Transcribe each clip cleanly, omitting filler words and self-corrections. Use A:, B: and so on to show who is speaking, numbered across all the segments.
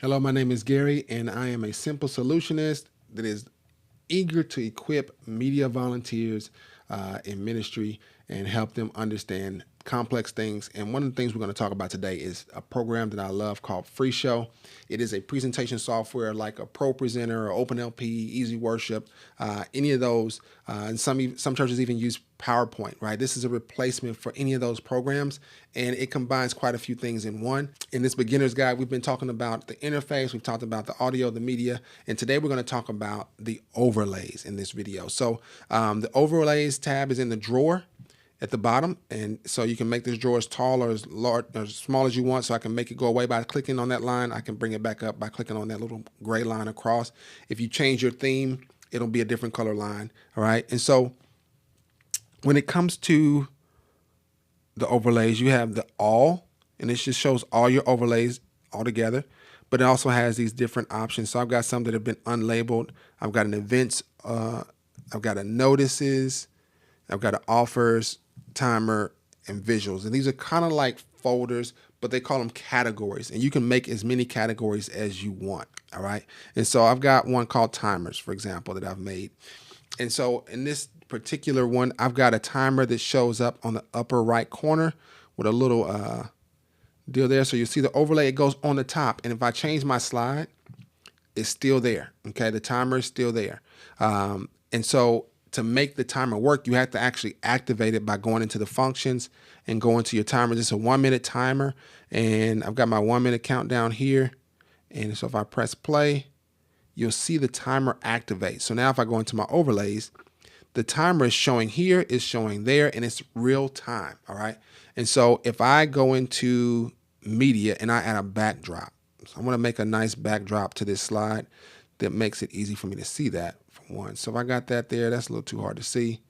A: Hello, my name is Gary, and I am a simple solutionist that is eager to equip media volunteers in ministry and help them understand complex things. And one of the things we're going to talk about today is a program that I love called FreeShow. It is a presentation software like a ProPresenter or OpenLP, Easy Worship, any of those. And some churches even use PowerPoint, right? This is a replacement for any of those programs, and it combines quite a few things in one. In this beginner's guide, we've been talking about the interface, we've talked about the audio, the media, and today we're going to talk about the overlays in this video. So the overlays tab is in the drawer at the bottom, and so you can make this drawer as tall or as large or as small as you want. So I can make it go away by clicking on that line. I can bring it back up by clicking on that little gray line across. If you change your theme, it'll be a different color line. All right, and so when it comes to the overlays, you have the all, and this just shows all your overlays all together, but it also has these different options. So I've got some that have been unlabeled. I've got an events, I've got a notices, I've got an offers, timer, and visuals. And these are kind of like folders, but they call them categories, and you can make as many categories as you want. All right. And so I've got one called timers, for example, that I've made. And so in this particular one, I've got a timer that shows up on the upper right corner with a little deal there. So you see the overlay, it goes on the top. And if I change my slide, it's still there. Okay, the timer is still there. And so to make the timer work, you have to actually activate it by going into the functions and going to your timer. This is a 1 minute timer, and I've got my 1 minute countdown here. And so if I press play, you'll see the timer activate. So now if I go into my overlays, the timer is showing here, is showing there, and it's real time. All right. And so if I go into media and I add a backdrop, so I'm going to make a nice backdrop to this slide that makes it easy for me to see that for one. So if I got that there, that's a little too hard to see.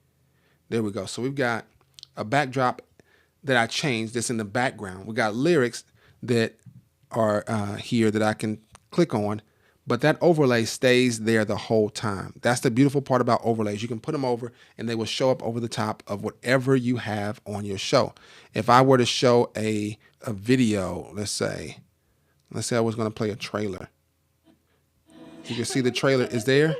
A: There we go. So we've got a backdrop that I changed that's in the background. We got lyrics that are here that I can click on, but that overlay stays there the whole time. That's the beautiful part about overlays. You can put them over and they will show up over the top of whatever you have on your show. If I were to show a video, let's say I was going to play a trailer. You can see the trailer is there.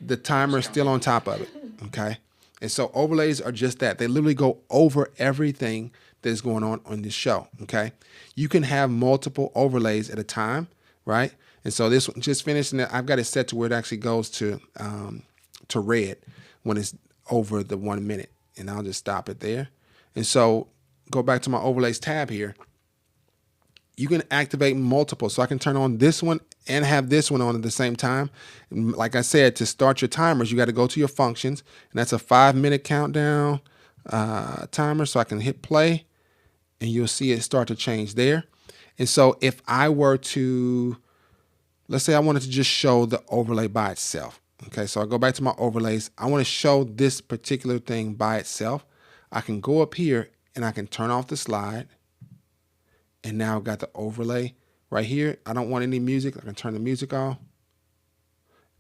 A: The timer is still on top of it. Okay. And so overlays are just that. They literally go over everything that is going on this show. Okay. You can have multiple overlays at a time, right? And so this one just finished, and I've got it set to where it actually goes to red when it's over the 1 minute. And I'll just stop it there. And so go back to my overlays tab here. You can activate multiple. So I can turn on this one and have this one on at the same time. And like I said, to start your timers, you got to go to your functions, and that's a 5 minute countdown timer. So I can hit play and you'll see it start to change there. And so if I were to, let's say I wanted to just show the overlay by itself. Okay, so I go back to my overlays. I want to show this particular thing by itself. I can go up here and I can turn off the slide. And now I've got the overlay right here. I don't want any music. I can turn the music off.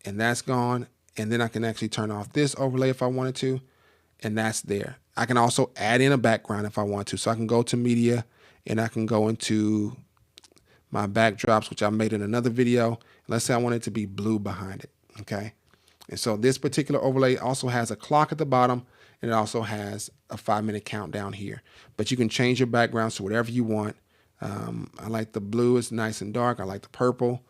A: And that's gone. And then I can actually turn off this overlay if I wanted to. And that's there. I can also add in a background if I want to. So I can go to media and I can go into my backdrops, which I made in another video. Let's say I want it to be blue behind it. Okay. And so this particular overlay also has a clock at the bottom, and it also has a 5 minute countdown here. But you can change your backgrounds to whatever you want. I like the blue, it's nice and dark. I like the purple.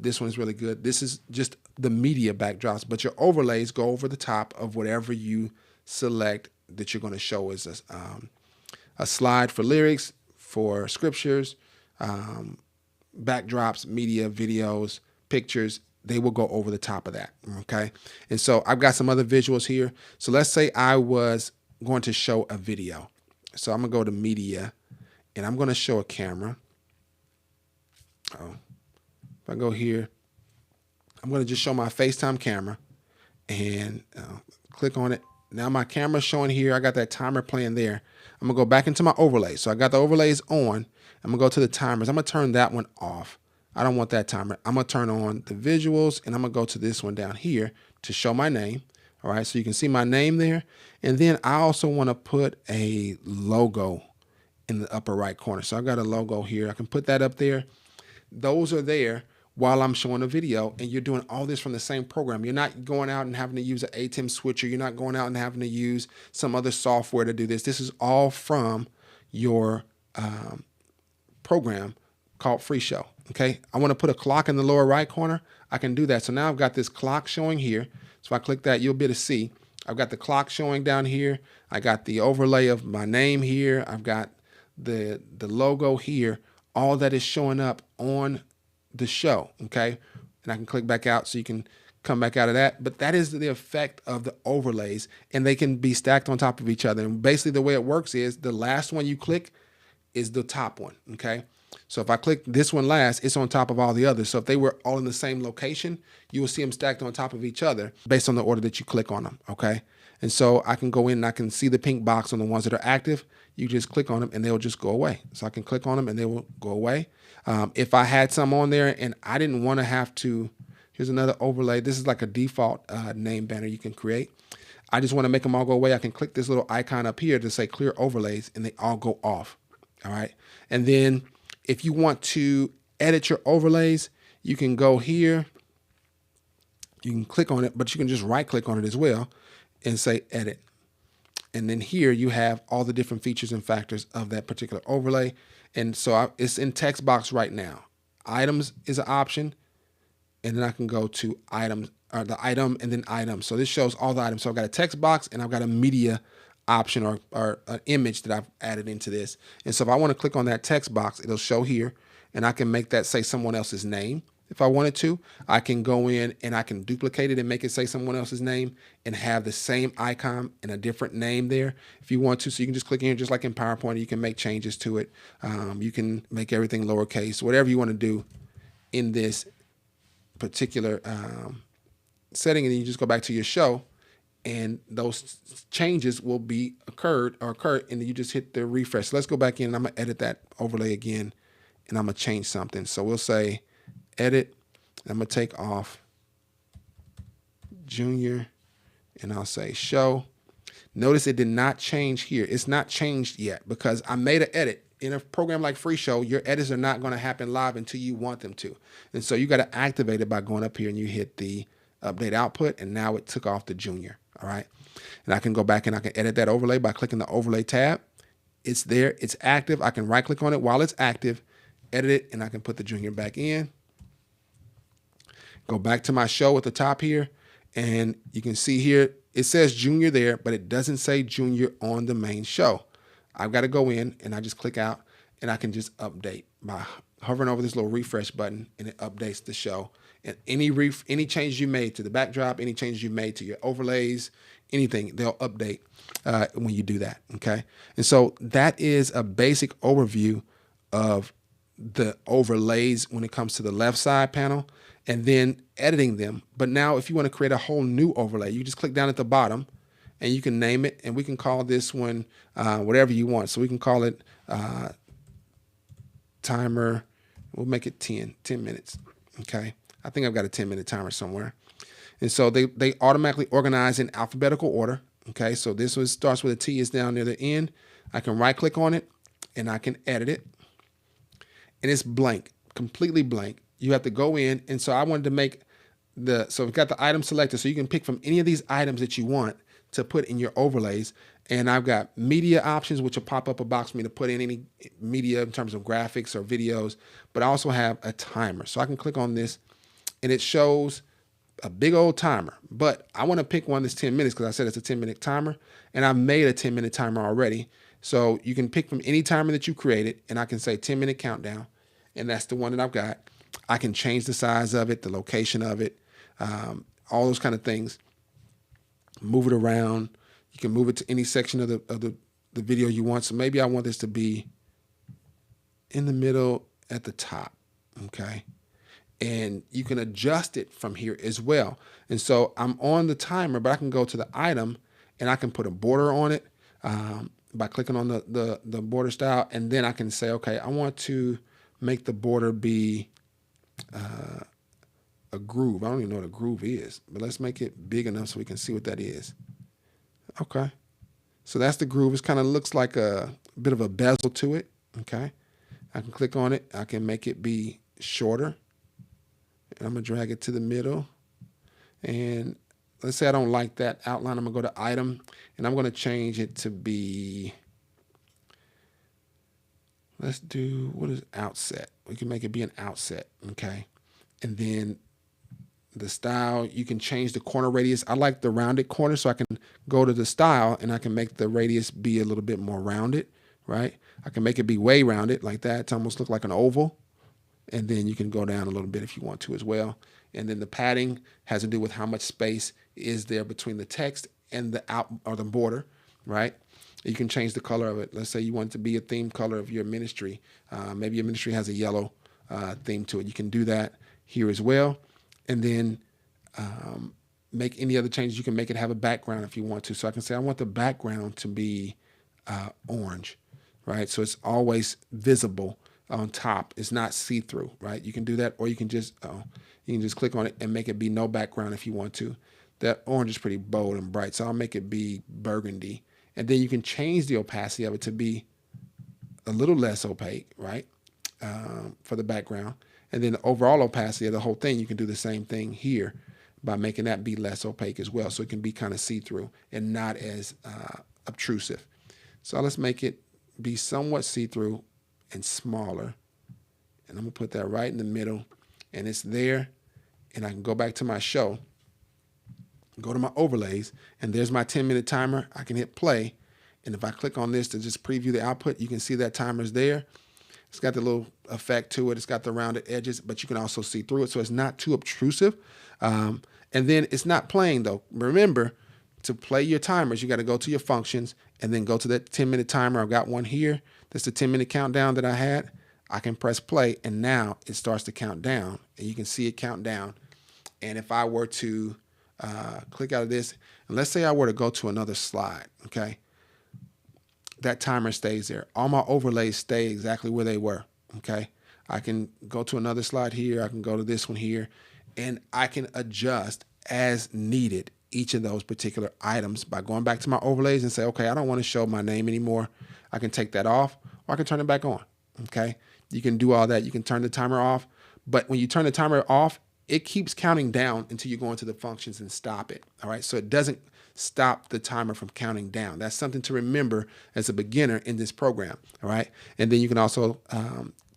A: This one's really good. This is just the media backdrops, but your overlays go over the top of whatever you select that you're going to show as a slide for lyrics, for scriptures, backdrops, media, videos, pictures. They will go over the top of that. Okay. And so I've got some other visuals here. So let's say I was going to show a video. So I'm going to go to media. And I'm going to show a camera. Oh, if I go here, I'm going to just show my FaceTime camera and click on it. Now my camera's showing here. I got that timer playing there. I'm going to go back into my overlay. So I got the overlays on. I'm going to go to the timers. I'm going to turn that one off. I don't want that timer. I'm going to turn on the visuals, and I'm going to go to this one down here to show my name. All right, so you can see my name there. And then I also want to put a logo in the upper right corner. So I got a logo here. I can put that up there. those are there while I'm showing a video, and you're doing all this from the same program. You're not going out and having to use an ATEM switcher. You're not going out and having to use some other software to do this. This is all from your program called FreeShow. Okay, I want to put a clock in the lower right corner. I can do that. So now I've got this clock showing here. So if I click that, you'll be able to see I've got the clock showing down here. I got the overlay of my name here. I've got the logo here. All that is showing up on the show. Okay, and I can click back out so you can come back out of that. But that is the effect of the overlays, and they can be stacked on top of each other. And basically the way it works is the last one you click is the top one. Okay, so if I click this one last, it's on top of all the others. So if they were all in the same location, you will see them stacked on top of each other based on the order that you click on them. Okay, and so I can go in and I can see the pink box on the ones that are active. You just click on them and they'll just go away. So I can click on them and they will go away. If I had some on there and I didn't want to have to, here's another overlay. This is like a default name banner you can create. I just want to make them all go away. I can click this little icon up here to say clear overlays and they all go off. All right. And then if you want to edit your overlays, you can go here. You can click on it, but you can just right click on it as well and say edit. And then here you have all the different features and factors of that particular overlay. And so it's in text box right now. Items is an option. And then I can go to items, or the item and then items. So this shows all the items. So I've got a text box and I've got a media option or an image that I've added into this. And so if I want to click on that text box, it'll show here and I can make that say someone else's name. If I wanted to, I can go in and I can duplicate it and make it say someone else's name and have the same icon and a different name there if you want to. So you can just click in here just like in PowerPoint. You can make changes to it. You can make everything lowercase, whatever you want to do in this particular setting. And then you just go back to your show and those changes will be occur, and then you just hit the refresh. So let's go back in and I'm gonna edit that overlay again and I'm gonna change something. So we'll say edit, I'm gonna take off Junior and I'll say show. Notice it did not change here. It's not changed yet because I made an edit. In a program like FreeShow, your edits are not gonna happen live until you want them to. And so you gotta activate it by going up here and you hit the update output and now it took off the Junior, all right? And I can go back and I can edit that overlay by clicking the overlay tab. It's there, it's active. I can right click on it while it's active, edit it, and I can put the Junior back in. Go back to my show at the top here, and you can see here, it says Junior there, but it doesn't say Junior on the main show. I've got to go in and I just click out and I can just update by hovering over this little refresh button and it updates the show. And any changes you made to the backdrop, any changes you made to your overlays, anything, they'll update when you do that, okay? And so that is a basic overview of the overlays when it comes to the left side panel and then editing them. But now if you want to create a whole new overlay, you just click down at the bottom and you can name it, and we can call this one whatever you want. So we can call it timer. We'll make it 10 minutes, okay? I think I've got a 10-minute timer somewhere. And so they automatically organize in alphabetical order, okay? So this one starts with a T, is down near the end. I can right click on it and I can edit it. And it's blank, completely blank. You have to go in, and so I wanted to make so we've got the item selected, so you can pick from any of these items that you want to put in your overlays. And I've got media options, which will pop up a box for me to put in any media in terms of graphics or videos, but I also have a timer. So I can click on this and it shows a big old timer, but I want to pick one that's 10 minutes because I said it's a 10-minute timer, and I've made a 10-minute timer already. So you can pick from any timer that you created, and I can say 10-minute countdown, and that's the one that I've got. I can change the size of it, the location of it, all those kind of things. Move it around. You can move it to any section of the video you want. So maybe I want this to be in the middle at the top, okay? And you can adjust it from here as well. And so I'm on the timer, but I can go to the item and I can put a border on it by clicking on the border style. And then I can say, okay, I want to make the border be a groove. I don't even know what a groove is, but let's make it big enough so we can see what that is. Okay. So that's the groove. It kind of looks like a bit of a bezel to it. Okay. I can click on it. I can make it be shorter. And I'm gonna drag it to the middle. And let's say I don't like that outline. I'm gonna go to item and I'm gonna change it to be, let's do, what is outset? We can make it be an outset, okay? And then the style, you can change the corner radius. I like the rounded corner, so I can go to the style and I can make the radius be a little bit more rounded, right? I can make it be way rounded like that to almost look like an oval. And then you can go down a little bit if you want to as well. And then the padding has to do with how much space is there between the text and the out or the border, right? You can change the color of it. Let's say you want it to be a theme color of your ministry. Maybe your ministry has a yellow theme to it. You can do that here as well. And then make any other changes. You can make it have a background if you want to. So I can say I want the background to be orange, right? So it's always visible on top. It's not see-through, right? You can do that, or you can just click on it and make it be no background if you want to. That orange is pretty bold and bright, so I'll make it be burgundy. And then you can change the opacity of it to be a little less opaque, right? For the background. And then the overall opacity of the whole thing, you can do the same thing here by making that be less opaque as well. So it can be kind of see-through and not as obtrusive. So let's make it be somewhat see-through and smaller. And I'm gonna put that right in the middle, and it's there. And I can go back to my show, go to my overlays, and there's my 10-minute timer. I can hit play. And if I click on this to just preview the output, you can see that timer's there. It's got the little effect to it. It's got the rounded edges, but you can also see through it. So it's not too obtrusive. And then it's not playing though. Remember, to play your timers, you got to go to your functions and then go to that 10-minute timer. I've got one here. That's the 10-minute countdown that I had. I can press play and now it starts to count down, and you can see it count down. And if I were to click out of this, and let's say I were to go to another slide, okay? That timer stays there. All my overlays stay exactly where they were, okay? I can go to another slide here. I can go to this one here, and I can adjust as needed each of those particular items by going back to my overlays and say, okay, I don't want to show my name anymore. I can take that off, or I can turn it back on, okay? You can do all that. You can turn the timer off, but when you turn the timer off, it keeps counting down until you go into the functions and stop it, all right? So it doesn't stop the timer from counting down. That's something to remember as a beginner in this program, all right? And then you can also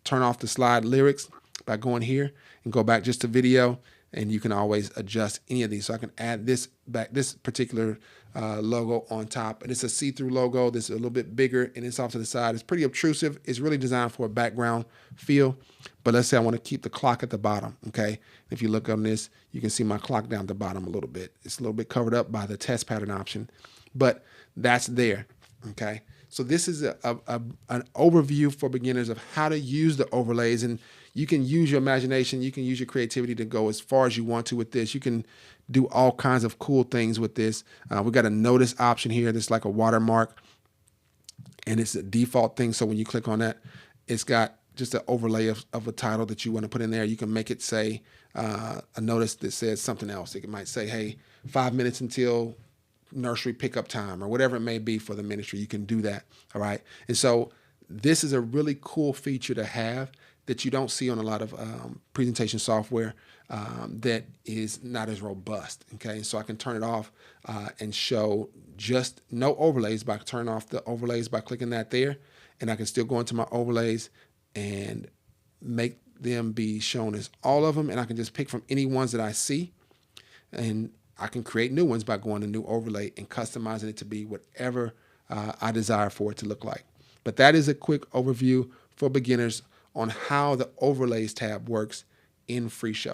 A: turn off the slide lyrics by going here and go back just to video, and you can always adjust any of these. So I can add this back, this particular logo on top, and it's a see-through logo. This is a little bit bigger, and it's off to the side. It's pretty obtrusive. It's really designed for a background feel, but let's say I want to keep the clock at the bottom, okay? If you look on this, you can see my clock down at the bottom a little bit. It's a little bit covered up by the test pattern option, but that's there, okay? So this is an overview for beginners of how to use the overlays, and you can use your imagination, you can use your creativity to go as far as you want to with this. You can do all kinds of cool things with this. We've got a notice option here that's like a watermark, and it's a default thing. So when you click on that, it's got just an overlay of a title that you want to put in there. You can make it say a notice that says something else. It might say, hey, 5 minutes until nursery pickup time, or whatever it may be for the ministry. You can do that, all right? And so this is a really cool feature to have that you don't see on a lot of presentation software that is not as robust, okay? So I can turn it off and show just no overlays by turning off the overlays by clicking that there, and I can still go into my overlays and make them be shown as all of them, and I can just pick from any ones that I see, and I can create new ones by going to new overlay and customizing it to be whatever I desire for it to look like. But that is a quick overview for beginners on how the overlays tab works in FreeShow.